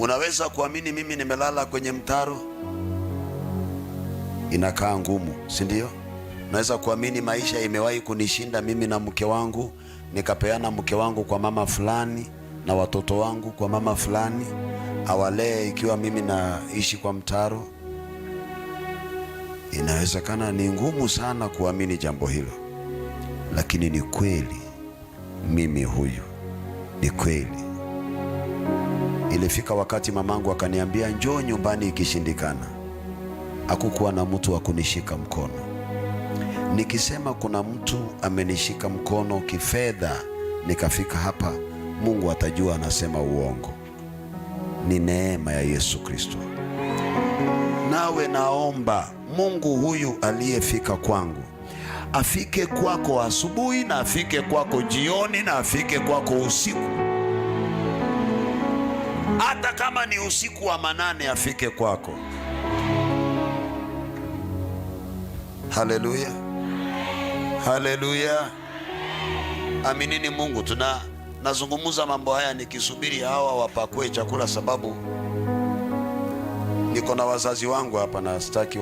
Unaweza kuamini mimi nimelala kwenye mtaro? Inakaa ngumu, si ndio? Unaweza kuamini maisha imewahi kunishinda mimi na mke wangu, nikapeana mke wangu kwa mama fulani na watoto wangu kwa mama fulani awalee, ikiwa mimi naishi kwa mtaro? Inawezekana ni ngumu sana kuamini jambo hilo, lakini ni kweli. Mimi huyu ni kweli. Ilifika wakati mamangu akaniambia njoo nyumbani ikishindikana. Hakukuwa na mtu wa kunishika mkono. Nikisema kuna mtu amenishika mkono kifedha nikafika hapa, Mungu atajua anasema uongo. Ni neema ya Yesu Kristo. Nawe naomba Mungu huyu aliyefika kwangu afike kwako asubuhi, na afike kwako jioni, na afike kwako usiku. Hata kama ni usiku wa manane, afike kwako. Haleluya, haleluya. Aminini Mungu. Nazungumuza mambo haya nikisubiri hawa wapakue chakula, sababu niko na wazazi wangu hapa na sitaki